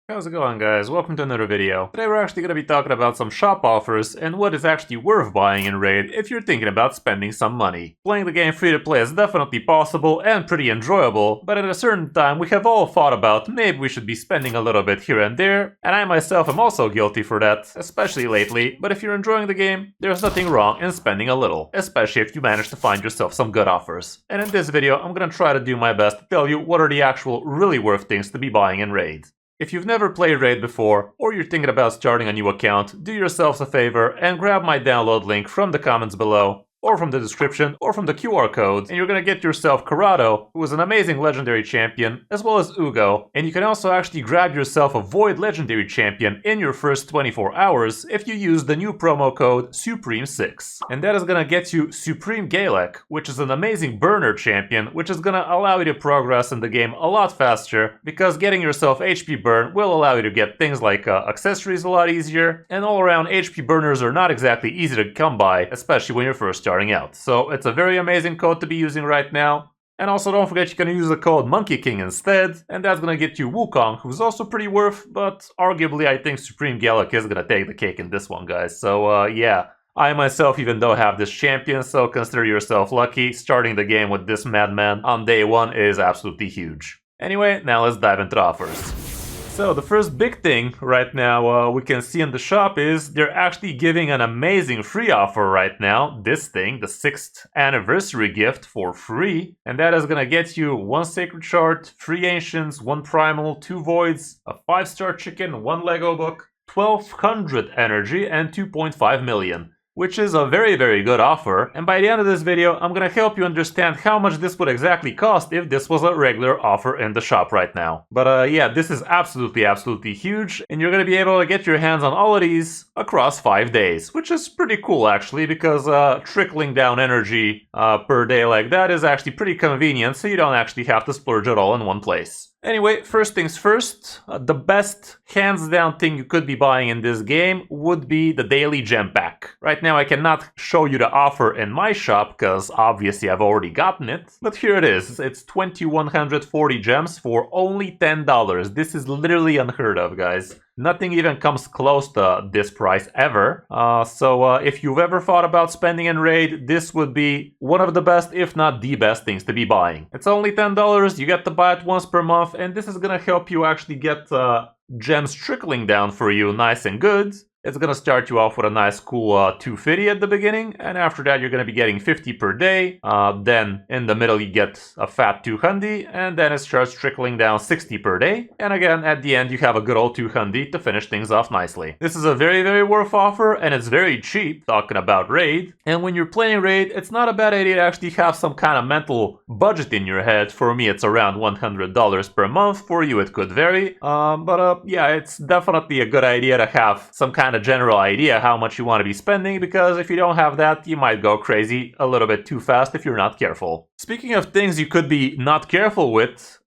How's it going, guys? Welcome to another video. Today we're actually going to be talking about some shop offers and what is actually worth buying in Raid if you're thinking about spending some money. Playing the game free to play is definitely possible and pretty enjoyable, but at a certain time we have all thought about maybe we should be spending a little bit here and there, and I myself am also guilty for that, especially lately, but if you're enjoying the game, there's nothing wrong in spending a little, especially if you manage to find yourself some good offers. And in this video, I'm going to try to do my best to tell you what are the actual really worth things to be buying in Raid. If you've never played Raid before, or you're thinking about starting a new account, do yourselves a favor and grab my download link from the comments below, or from the description, or from the QR code, and you're gonna get yourself Corrado, who is an amazing legendary champion, as well as Ugo, and you can also actually grab yourself a Void legendary champion in your first 24 hours if you use the new promo code Supreme6. And that is gonna get you Supreme Galek, which is an amazing burner champion, which is gonna allow you to progress in the game a lot faster, because getting yourself HP burn will allow you to get things like accessories a lot easier, and all around HP burners are not exactly easy to come by, especially when you're first starting out. So it's a very amazing code to be using right now. And also don't forget you can use the code Monkey King instead, and that's gonna get you Wukong, who's also pretty worth, but arguably I think Supreme Galek is gonna take the cake in this one, guys. So yeah, I myself even don't have this champion, so consider yourself lucky. Starting the game with this madman on day one is absolutely huge. Anyway, now let's dive into the offers. So the first big thing right now we can see in the shop is they're actually giving an amazing free offer right now. This thing, the 6th anniversary gift for free. And that is gonna get you 1 Sacred Shard, 3 Ancients, 1 Primal, 2 Voids, a 5-star chicken, 1 Lego book, 1200 energy, and 2.5 million. Which is a very good offer, and by the end of this video, I'm gonna help you understand how much this would exactly cost if this was a regular offer in the shop right now. But yeah, this is absolutely huge, and you're gonna be able to get your hands on all of these across 5 days, which is pretty cool actually, because trickling down energy per day like that is actually pretty convenient, so you don't actually have to splurge it all in one place. Anyway, first things first, the best hands down thing you could be buying in this game would be the daily gem pack. Right now I cannot show you the offer in my shop because obviously I've already gotten it, but here it is. It's 2140 gems for only $10. This is literally unheard of, guys. Nothing even comes close to this price ever. So if you've ever thought about spending in Raid, this would be one of the best, if not the best things to be buying. It's only $10, you get to buy it once per month, and this is gonna help you actually get gems trickling down for you nice and good. It's gonna start you off with a nice cool 250 at the beginning, and after that you're gonna be getting 50 per day. Then in the middle you get a fat 200, and then it starts trickling down 60 per day. And again, at the end you have a good old 200 to finish things off nicely. This is a very worth offer, and it's very cheap, talking about Raid. And when you're playing Raid, it's not a bad idea to actually have some kind of mental budget in your head. For me it's around $100 per month, for you it could vary. Yeah, it's definitely a good idea to have some kind of general idea how much you want to be spending, because if you don't have that, you might go crazy a little bit too fast if you're not careful. Speaking of things you could be not careful with,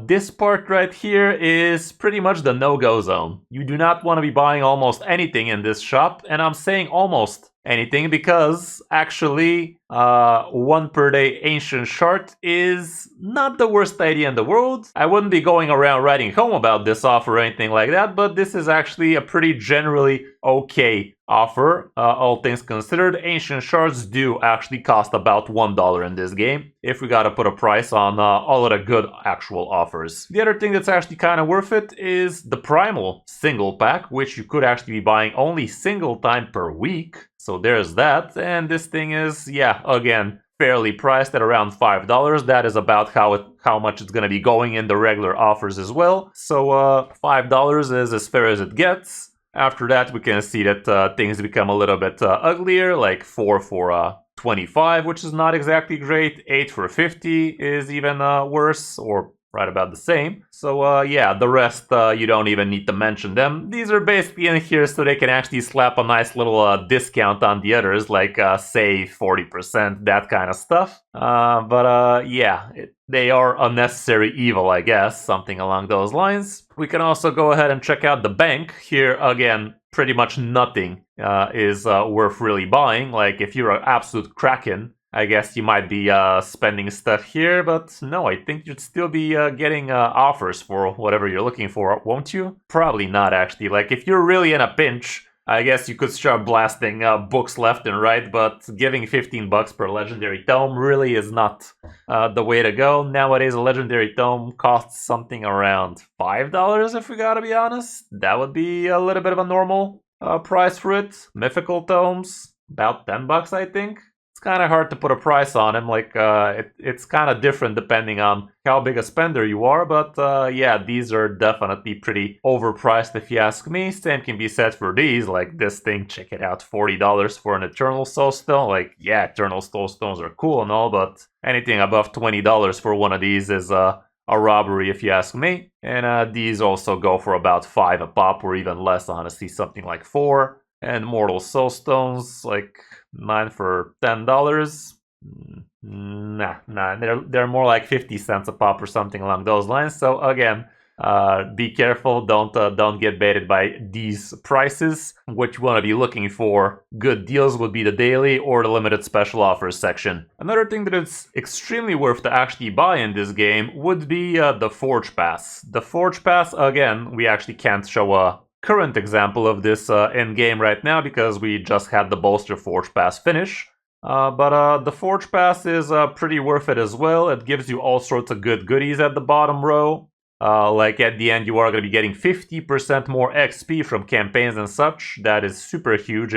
this part right here is pretty much the no-go zone. You do not want to be buying almost anything in this shop, and I'm saying almost anything because actually 1 per day ancient shard is not the worst idea in the world. I wouldn't be going around writing home about this offer or anything like that, but this is actually a pretty generally okay offer, all things considered. Ancient shards do actually cost about $1 in this game, if we gotta put a price on all of the good actual offers. The other thing that's actually kind of worth it is the Primal single pack, which you could actually be buying only single time per week. So there's that, and this thing is, yeah, again, fairly priced at around $5. That is about how much it's gonna be going in the regular offers as well. So $5 is as fair as it gets. After that, we can see that things become a little bit uglier, like 4 for 25, which is not exactly great. 8 for 50 is even worse, or right about the same. So yeah, the rest you don't even need to mention them. These are basically in here so they can actually slap a nice little discount on the others, like say 40%, that kind of stuff. Yeah, they are unnecessary evil, I guess, something along those lines. We can also go ahead and check out the bank. Here again, pretty much nothing is worth really buying. Like if you're an absolute kraken, I guess you might be spending stuff here, but no, I think you'd still be getting offers for whatever you're looking for, won't you? Probably not, actually. Like, if you're really in a pinch, I guess you could start blasting books left and right, but giving 15 bucks per legendary tome really is not the way to go. Nowadays, a legendary tome costs something around $5, if we gotta be honest. That would be a little bit of a normal price for it. Mythical tomes, about 10 bucks, I think. It's kind of hard to put a price on him, like, it's kind of different depending on how big a spender you are, but yeah, these are definitely pretty overpriced if you ask me. Same can be said for these, like this thing, check it out, $40 for an Eternal Soul Stone. Like, yeah, Eternal Soul Stones are cool and all, but anything above $20 for one of these is a robbery if you ask me. And these also go for about 5 a pop, or even less, honestly, something like 4. And Mortal Soul Stones, like 9 for $10. Nah, they're more like 50 cents a pop or something along those lines. So again, be careful, don't get baited by these prices. What you want to be looking for, good deals, would be the daily or the limited special offers section. Another thing that is extremely worth to actually buy in this game would be the Forge Pass. The Forge Pass, again, we actually can't show a current example of this in game right now because we just had the Bolster Forge Pass finish. But the Forge Pass is pretty worth it as well. It gives you all sorts of good goodies at the bottom row. Like at the end, you are going to be getting 50% more XP from campaigns and such. That is super huge,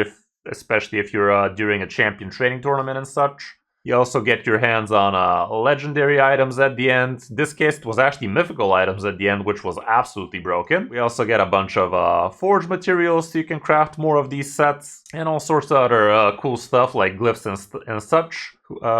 especially if you're during a champion training tournament and such. You also get your hands on legendary items at the end. In this case, it was actually mythical items at the end, which was absolutely broken. We also get a bunch of forge materials so you can craft more of these sets. And all sorts of other cool stuff like glyphs and such,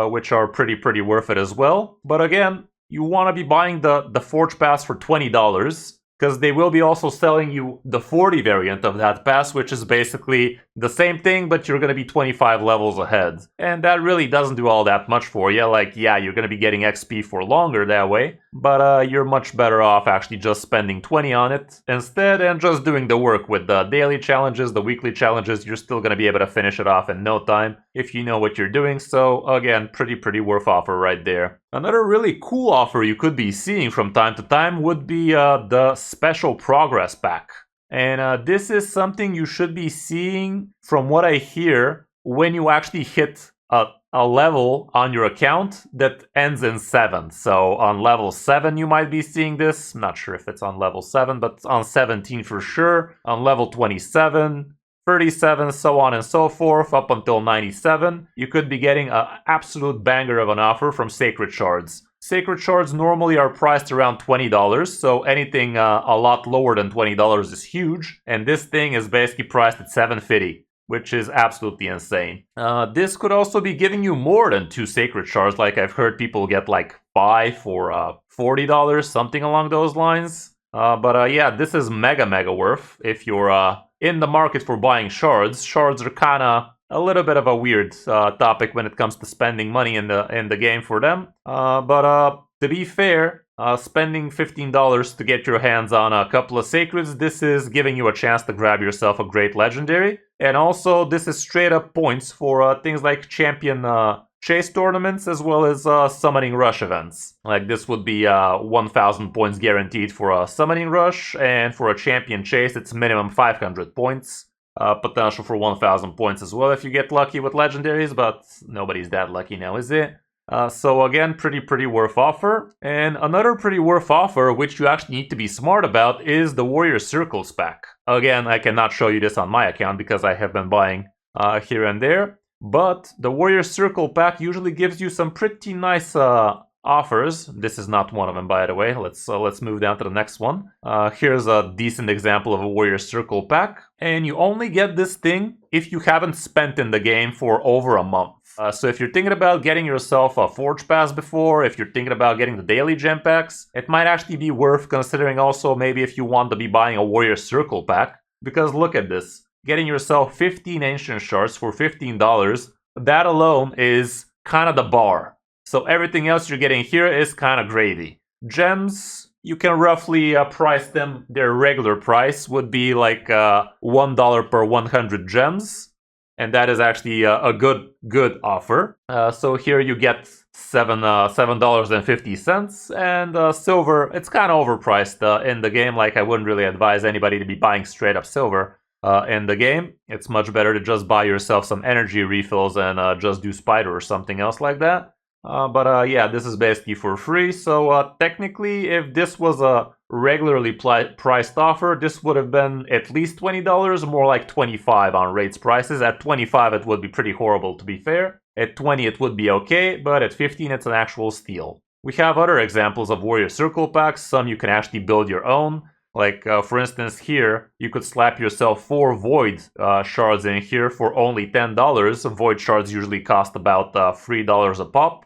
which are pretty worth it as well. But again, you want to be buying the Forge Pass for $20. Because they will be also selling you the 40 variant of that pass, which is basically the same thing, but you're going to be 25 levels ahead. And that really doesn't do all that much for you. Like, yeah, you're going to be getting XP for longer that way, but you're much better off actually just spending 20 on it instead and just doing the work with the daily challenges, the weekly challenges. You're still going to be able to finish it off in no time if you know what you're doing. So again, pretty worth offer right there. Another really cool offer you could be seeing from time to time would be the Special Progress Pack. And this is something you should be seeing, from what I hear, when you actually hit a level on your account that ends in 7. So on level 7 you might be seeing this. I'm not sure if it's on level 7, but on 17 for sure. On level 27, 37, so on and so forth, up until 97, you could be getting an absolute banger of an offer from Sacred Shards. Sacred Shards normally are priced around $20, so anything a lot lower than $20 is huge, and this thing is basically priced at $7.50, which is absolutely insane. This could also be giving you more than 2 Sacred Shards, like I've heard people get like 5 for $40, something along those lines. But yeah, this is mega worth if you're in the market for buying shards. Shards are kind of a little bit of a weird topic when it comes to spending money in the game for them. But to be fair, spending $15 to get your hands on a couple of sacreds, this is giving you a chance to grab yourself a great legendary. And also, this is straight up points for things like champion chase tournaments, as well as summoning rush events. Like, this would be 1,000 points guaranteed for a summoning rush, and for a champion chase it's minimum 500 points. Potential for 1,000 points as well if you get lucky with legendaries, but nobody's that lucky now, is it? So again, pretty worth offer. And another pretty worth offer, which you actually need to be smart about, is the Warrior Circles pack. Again, I cannot show you this on my account because I have been buying here and there. But the Warrior Circle pack usually gives you some pretty nice offers. This is not one of them, by the way. Let's move down to the next one. Here's a decent example of a Warrior Circle pack. And you only get this thing if you haven't spent in the game for over a month. So if you're thinking about getting yourself a Forge Pass before, if you're thinking about getting the daily gem packs, it might actually be worth considering also maybe if you want to be buying a Warrior Circle pack. Because look at this. Getting yourself 15 Ancient Shards for $15, that alone is kind of the bar. So everything else you're getting here is kind of gravy. Gems, you can roughly price them. Their regular price would be like $1 per 100 gems. and that is actually a good offer. So here you get $7.50, and silver, it's kind of overpriced in the game. Like, I wouldn't really advise anybody to be buying straight up silver in the game. It's much better to just buy yourself some energy refills and just do spider or something else like that. But yeah, this is basically for free, so technically, if this was a regularly priced offer, this would have been at least $20, more like 25 on rates prices. At 25, it would be pretty horrible, to be fair. At 20, it would be okay, but at 15, it's an actual steal. We have other examples of Warrior Circle packs. Some you can actually build your own. Like, for instance, here, you could slap yourself 4 Void shards in here for only $10. Void shards usually cost about $3 a pop.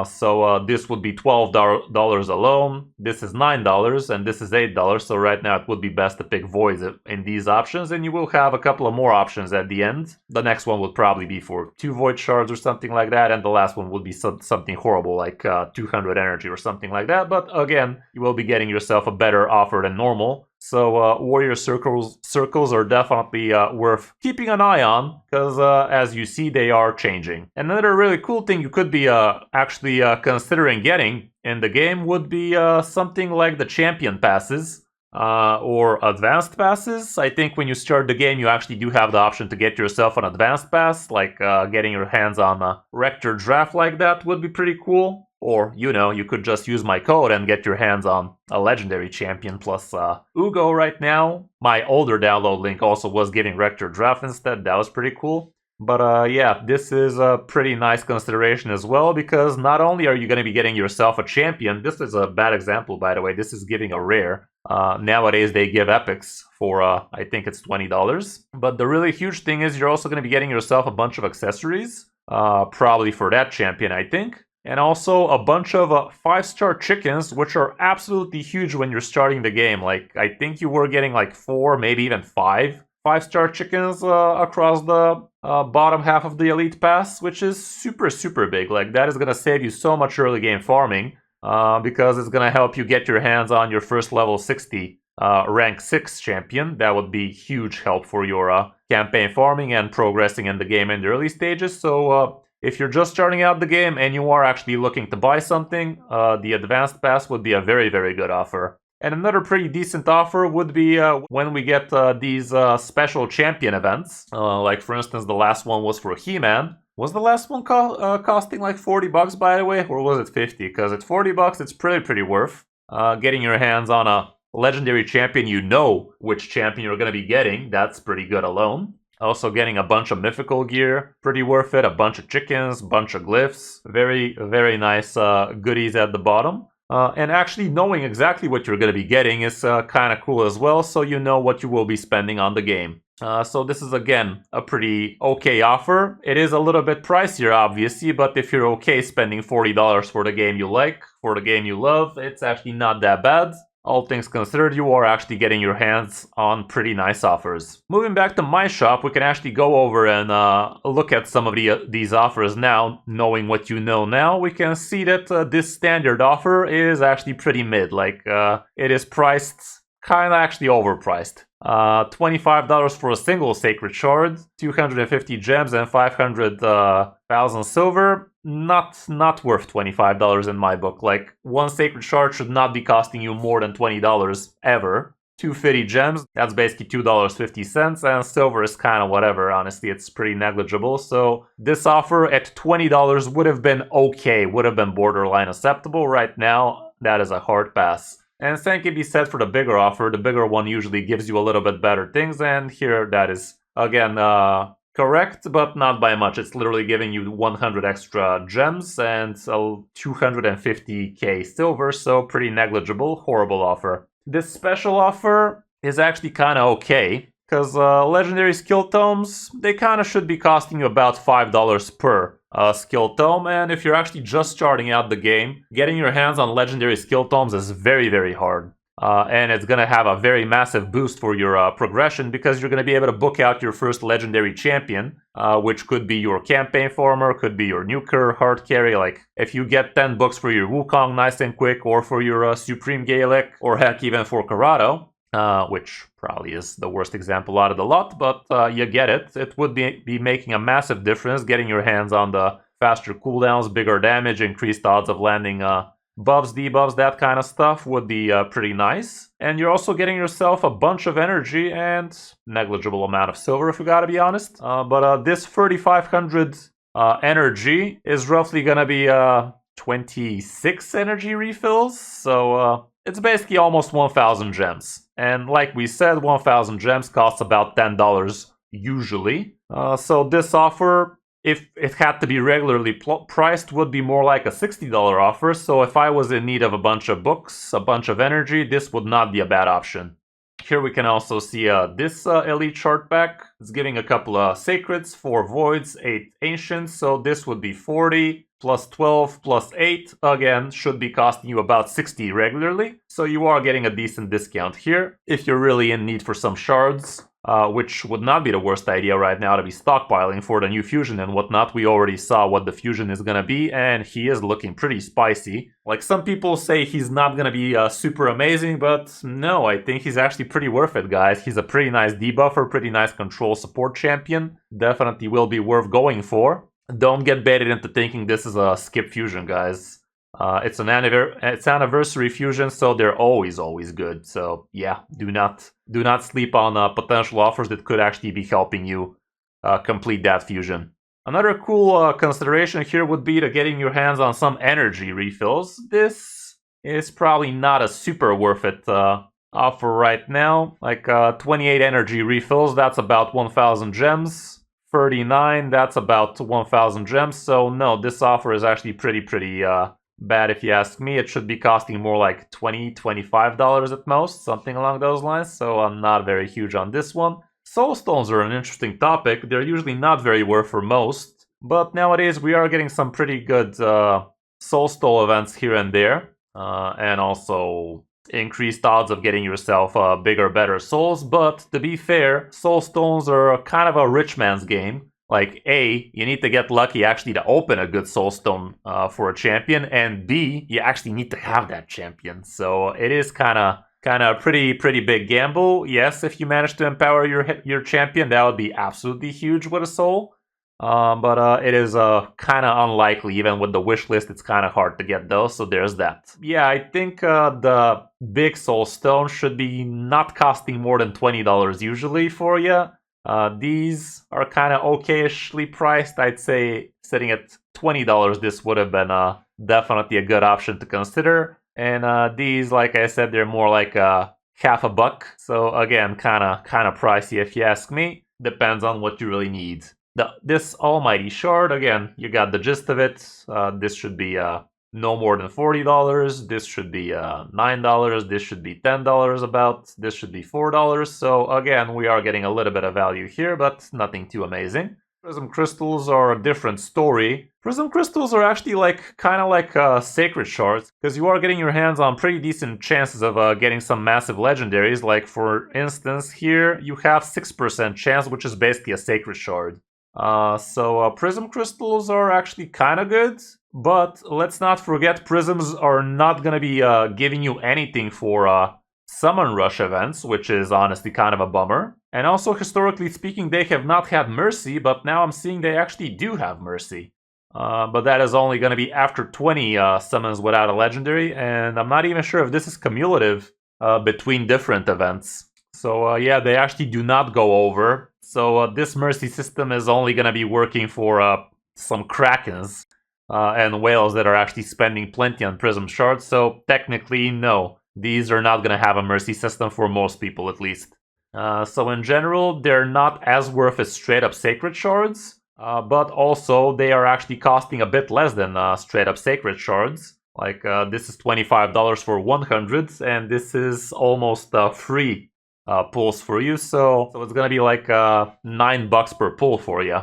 So this would be $12 alone, this is $9, and this is $8, so right now it would be best to pick Voids in these options, and you will have a couple of more options at the end. The next one would probably be for 2 Void Shards or something like that, and the last one would be something horrible like 200 energy or something like that, but again, you will be getting yourself a better offer than normal. So Warrior circles are definitely worth keeping an eye on, because as you see, they are changing. Another really cool thing you could be actually considering getting in the game would be something like the champion passes or advanced passes. I think when you start the game, you actually do have the option to get yourself an advanced pass, like getting your hands on a Rector Draft like that would be pretty cool. Or, you know, you could just use my code and get your hands on a legendary champion plus Ugo right now. My older download link also was giving Rector Draft instead. That was pretty cool. But yeah, this is a pretty nice consideration as well, because not only are you going to be getting yourself a champion, this is a bad example, by the way, this is giving a rare. Nowadays they give epics for, I think it's $20. But the really huge thing is you're also going to be getting yourself a bunch of accessories, probably for that champion, I think. And also a bunch of 5-star chickens, which are absolutely huge when you're starting the game. Like, I think you were getting like 4, maybe even 5 5-star chickens across the bottom half of the Elite Pass, which is super big. Like, that is going to save you so much early game farming, because it's going to help you get your hands on your first level 60 rank 6 champion. That would be huge help for your campaign farming and progressing in the game in the early stages. So if you're just starting out the game and you are actually looking to buy something, the Advanced Pass would be a very good offer. And another pretty decent offer would be when we get these special champion events. Like, for instance, the last one was for He-Man. Was the last one costing like $40, by the way? Or was it 50? Because at $40, it's pretty worth getting your hands on a legendary champion. You know which champion you're going to be getting. That's pretty good alone. Also getting a bunch of mythical gear, pretty worth it. A bunch of chickens, bunch of glyphs. Very nice goodies at the bottom. And actually knowing exactly what you're going to be getting is kind of cool as well, so you know what you will be spending on the game. So this is, again, a pretty okay offer. It is a little bit pricier, obviously, but if you're okay spending $40 for the game you like, for the game you love, it's actually not that bad. All things considered, you are actually getting your hands on pretty nice offers. Moving back to my shop, we can actually go over and look at some of these offers now. Knowing what you know now, we can see that this standard offer is actually pretty mid. Like, it is priced kind of actually overpriced. $25 for a single Sacred Shard, 250 gems and 500,000 silver. Not worth $25 in my book. Like, one Sacred Shard should not be costing you more than $20 ever. 250 gems, that's basically $2.50, and silver is kind of whatever. Honestly, it's pretty negligible. So this offer at $20 would have been okay, would have been borderline acceptable. Right now, that is a hard pass. And same can be said for the bigger offer. The bigger one usually gives you a little bit better things, and here that is, again, correct, but not by much. It's literally giving you 100 extra gems and 250k silver, so pretty negligible, horrible offer. This special offer is actually kind of okay, because legendary skill tomes, they kind of should be costing you about $5 per skill tome, and if you're actually just starting out the game, getting your hands on legendary skill tomes is very hard. And it's going to have a very massive boost for your progression, because you're going to be able to book out your first legendary champion, which could be your campaign farmer, could be your nuker, hard carry. Like, if you get 10 books for your Wukong nice and quick, or for your Supreme Gaelic, or heck, even for Corrado, which probably is the worst example out of the lot, but you get it. It would be making a massive difference getting your hands on the faster cooldowns, bigger damage, increased odds of landing buffs, debuffs, that kind of stuff would be pretty nice. And you're also getting yourself a bunch of energy and negligible amount of silver, if we gotta be honest. But this 3,500 energy is roughly gonna be 26 energy refills, so it's basically almost 1,000 gems. And like we said, 1,000 gems costs about $10 usually. So this offer, if it had to be regularly priced, would be more like a $60 offer. So if I was in need of a bunch of books, a bunch of energy, this would not be a bad option. Here we can also see this elite chart back. It's giving a couple of sacreds, 4 voids, 8 ancients. So this would be 40 plus 12 plus 8. Again, should be costing you about 60 regularly. So you are getting a decent discount here if you're really in need for some shards. Which would not be the worst idea right now to be stockpiling for the new fusion and whatnot. We already saw what the fusion is gonna be, and he is looking pretty spicy. Like, some people say he's not gonna be super amazing, but no, I think he's actually pretty worth it, guys. He's a pretty nice debuffer, pretty nice control support champion. Definitely will be worth going for. Don't get baited into thinking this is a skip fusion, guys. It's an anniversary fusion, so they're always good. So yeah, do not sleep on potential offers that could actually be helping you complete that fusion. Another cool consideration here would be to getting your hands on some energy refills. This is probably not a super worth it offer right now. Like 28 energy refills, that's about 1,000 gems. 39, that's about 1,000 gems. So no, this offer is actually pretty bad if you ask me. It should be costing more like $20, $25 at most, something along those lines, so I'm not very huge on this one. Soul stones are an interesting topic. They're usually not very worth for most, but nowadays we are getting some pretty good soul stone events here and there, and also increased odds of getting yourself bigger, better souls. But to be fair, soul stones are kind of a rich man's game. Like, A, you need to get lucky actually to open a good soulstone for a champion, and B, you actually need to have that champion. So it is kind of a pretty big gamble. Yes, if you manage to empower your champion, that would be absolutely huge with a soul. But it is kind of unlikely. Even with the wish list, it's kind of hard to get those, so there's that. Yeah, I think the big soul stone should be not costing more than $20 usually for you. These are kind of okayishly priced. I'd say sitting at $20, this would have been definitely a good option to consider. And these, like I said, they're more like half a buck. So again, kind of pricey if you ask me. Depends on what you really need. This almighty shard, again, you got the gist of it. This should be no more than $40. This should be $9. This should be $10 about. This should be $4. So again, we are getting a little bit of value here, but nothing too amazing. Prism crystals are a different story. Prism crystals are actually kind of like sacred shards, because you are getting your hands on pretty decent chances of getting some massive legendaries. Like, for instance, here you have 6% chance, which is basically a sacred shard. So prism crystals are actually kind of good, but let's not forget prisms are not gonna be giving you anything for summon rush events, which is honestly kind of a bummer. And also, historically speaking, they have not had mercy, but now I'm seeing they actually do have mercy. But that is only going to be after 20 summons without a legendary, and I'm not even sure if this is cumulative between different events. So yeah, they actually do not go over. So this mercy system is only going to be working for some krakens and whales that are actually spending plenty on prism shards. So technically, no, these are not going to have a mercy system for most people, at least. So in general, they're not as worth as straight up sacred shards, but also they are actually costing a bit less than straight up sacred shards. Like this is $25 for 100, and this is almost free pulls for you. So it's gonna be like $9 per pull for you,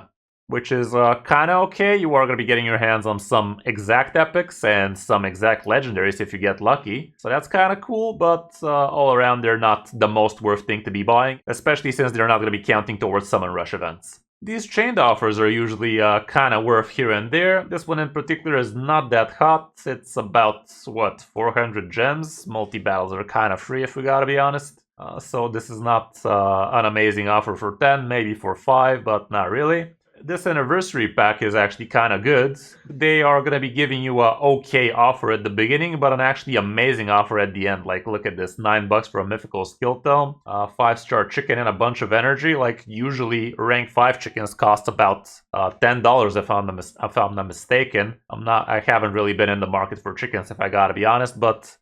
which is kind of okay. You are gonna be getting your hands on some exact epics and some exact legendaries if you get lucky. So that's kind of cool, but all around they're not the most worth thing to be buying, especially since they're not gonna be counting towards summon rush events. These chained offers are usually kind of worth here and there. This one in particular is not that hot. It's about, what, 400 gems? Multi-battles are kind of free if we gotta be honest. So this is not an amazing offer for 10, maybe for 5, but not really. This anniversary pack is actually kind of good. They are going to be giving you a okay offer at the beginning, but an actually amazing offer at the end. Like, look at this, $9 for a mythical skill tome, 5-star chicken and a bunch of energy. Like, usually rank 5 chickens cost about $10 if I'm not mistaken. I haven't really been in the market for chickens, if I gotta be honest, but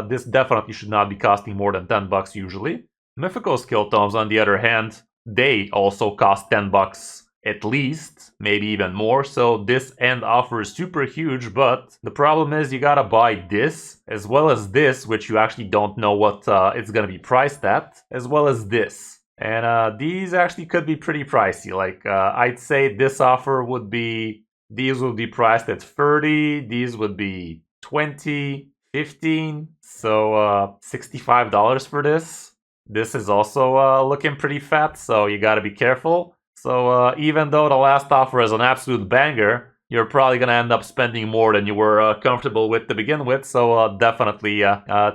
this definitely should not be costing more than $10 usually. Mythical skill tomes, on the other hand, they also cost $10 at least, maybe even more, so this end offer is super huge, but the problem is you gotta buy this, as well as this, which you actually don't know what it's gonna be priced at, as well as this. And these actually could be pretty pricey. Like, I'd say this offer would be, these would be priced at 30, these would be 20, 15, so $65 for this. This is also looking pretty fat, so you gotta be careful. So even though the last offer is an absolute banger, you're probably gonna end up spending more than you were comfortable with to begin with, so definitely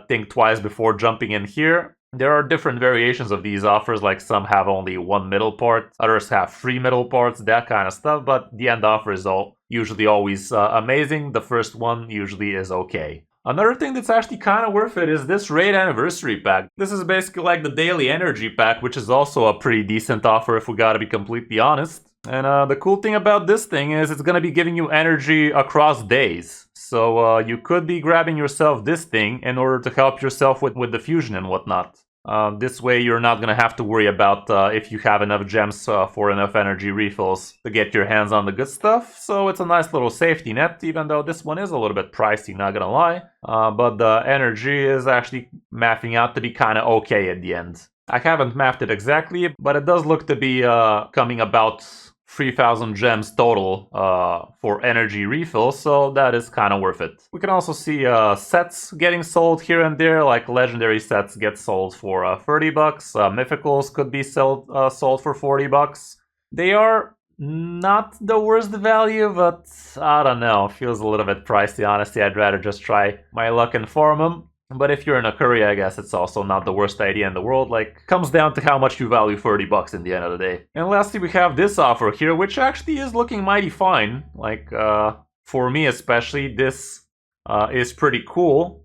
think twice before jumping in here. There are different variations of these offers, like some have only one middle part, others have 3 middle parts, that kind of stuff, but the end offer is usually always amazing. The first one usually is okay. Another thing that's actually kind of worth it is this Raid Anniversary Pack. This is basically like the Daily Energy Pack, which is also a pretty decent offer if we gotta be completely honest. And the cool thing about this thing is it's gonna be giving you energy across days. So you could be grabbing yourself this thing in order to help yourself with the fusion and whatnot. This way you're not gonna have to worry about if you have enough gems for enough energy refills to get your hands on the good stuff. So it's a nice little safety net, even though this one is a little bit pricey, not gonna lie. But the energy is actually mapping out to be kind of okay at the end. I haven't mapped it exactly, but it does look to be coming about 3,000 gems total for energy refill, so that is kind of worth it. We can also see sets getting sold here and there, like legendary sets get sold for $30. Mythicals could be sold for $40. They are not the worst value, but I don't know, feels a little bit pricey, honestly. I'd rather just try my luck and farm them. But if you're in a hurry, I guess it's also not the worst idea in the world. Like, comes down to how much you value $30 in the end of the day. And lastly, we have this offer here, which actually is looking mighty fine. Like, for me especially, this is pretty cool.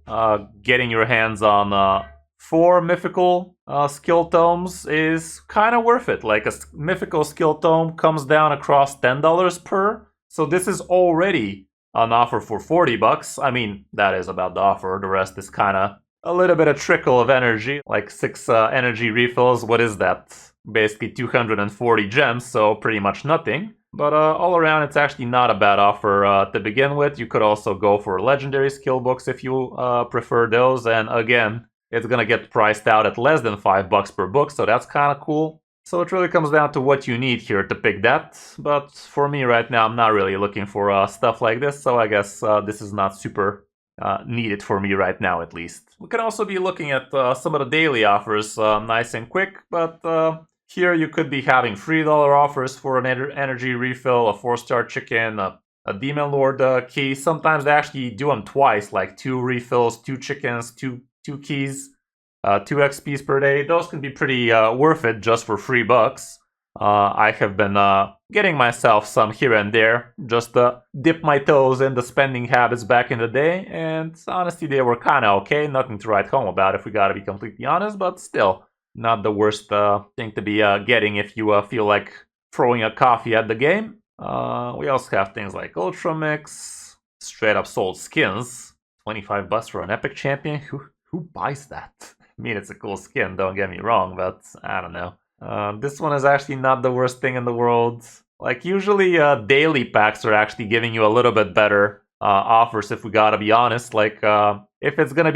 Getting your hands on 4 mythical skill tomes is kind of worth it. Like, a mythical skill tome comes down across $10 per. So this is already an offer for $40. I mean, that is about the offer. The rest is kind of a little bit of trickle of energy, like 6 energy refills. What is that? Basically 240 gems, so pretty much nothing. But all around, it's actually not a bad offer to begin with. You could also go for legendary skill books if you prefer those. And again, it's gonna get priced out at less than $5 per book, so that's kind of cool. So it really comes down to what you need here to pick that, but for me right now, I'm not really looking for stuff like this, so I guess this is not super needed for me right now, at least. We can also be looking at some of the daily offers, nice and quick, but here you could be having $3 offers for an energy refill, a 4-star chicken, a Demon Lord key. Sometimes they actually do them twice, like 2 refills, 2 chickens, 2 keys. 2 XPs per day. Those can be pretty worth it just for $3. I have been getting myself some here and there, just to dip my toes in the spending habits back in the day, and honestly they were kinda okay, nothing to write home about if we gotta be completely honest, but still, not the worst thing to be getting if you feel like throwing a coffee at the game. We also have things like Ultra Mix, straight up sold skins, $25 for an epic champion, who buys that? I mean, it's a cool skin, don't get me wrong, but I don't know. This one is actually not the worst thing in the world. Like, usually daily packs are actually giving you a little bit better offers, if we gotta be honest. Like, if it's gonna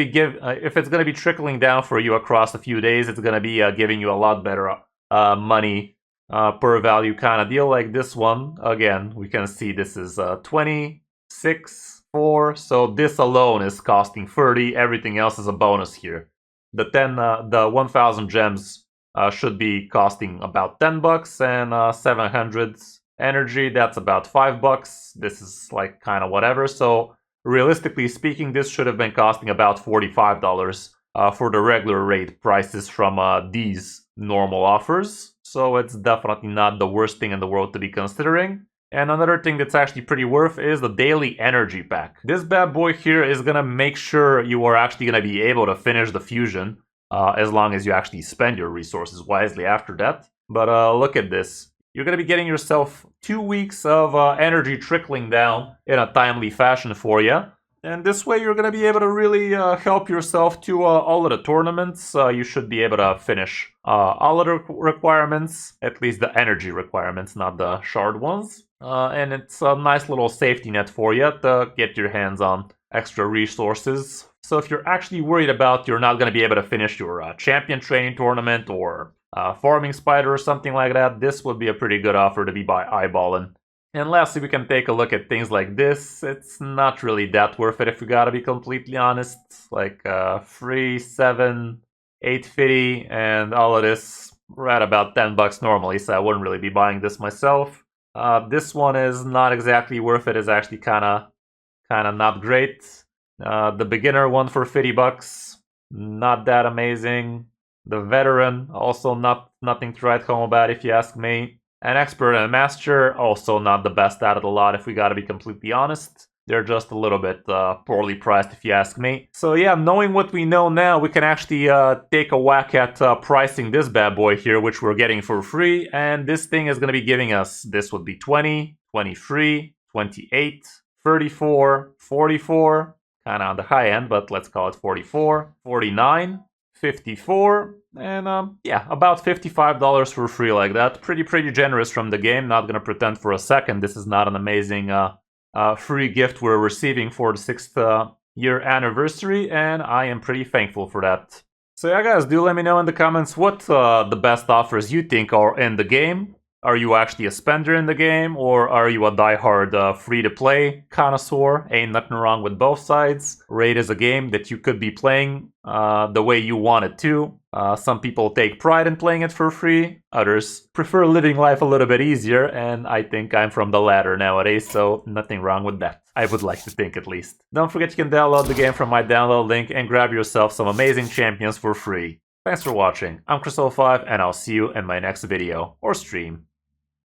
be trickling down for you across a few days, it's gonna be giving you a lot better money per value kind of deal. Like this one, again, we can see this is 26, 4, so this alone is costing 30. Everything else is a bonus here. The 1,000 gems should be costing about $10, and 700 energy, that's about $5. This is like kind of whatever. So realistically speaking, this should have been costing about $45 for the regular raid prices from these normal offers. So it's definitely not the worst thing in the world to be considering. And another thing that's actually pretty worth is the daily energy pack. This bad boy here is gonna make sure you are actually gonna be able to finish the fusion as long as you actually spend your resources wisely after that. But look at this. You're gonna be getting yourself 2 weeks of energy trickling down in a timely fashion for you. And this way you're going to be able to really help yourself to all of the tournaments. You should be able to finish all of the requirements, at least the energy requirements, not the shard ones. And it's a nice little safety net for you to get your hands on extra resources. So if you're actually worried about you're not going to be able to finish your champion training tournament or farming spider or something like that, this would be a pretty good offer to be eyeballing. And lastly, we can take a look at things like this. It's not really that worth it if we gotta be completely honest. Like 3, 7, 850, and all of this, we're at about 10 bucks normally, so I wouldn't really be buying this myself. This one is not exactly worth it. It's actually kinda not great. The beginner one for 50 bucks, not that amazing. The veteran, also nothing to write home about if you ask me. An expert and a master, also not the best out of the lot if we gotta be completely honest. They're just a little bit poorly priced if you ask me. So yeah, knowing what we know now, we can actually take a whack at pricing this bad boy here, which we're getting for free. And this thing is gonna be giving us, this would be 20, 23, 28, 34, 44, kind of on the high end, but let's call it 44, 49, 54, and yeah, about $55 for free like that. Pretty generous from the game. Not gonna pretend for a second this is not an amazing free gift we're receiving for the 6th year anniversary, and I am pretty thankful for that. So yeah guys, do let me know in the comments what the best offers you think are in the game. Are you actually a spender in the game, or are you a diehard free-to-play connoisseur? Ain't nothing wrong with both sides. Raid is a game that you could be playing the way you want it to. Some people take pride in playing it for free. Others prefer living life a little bit easier, and I think I'm from the latter nowadays, so nothing wrong with that. I would like to think, at least. Don't forget you can download the game from my download link and grab yourself some amazing champions for free. Thanks for watching. I'm Chris05, and I'll see you in my next video or stream.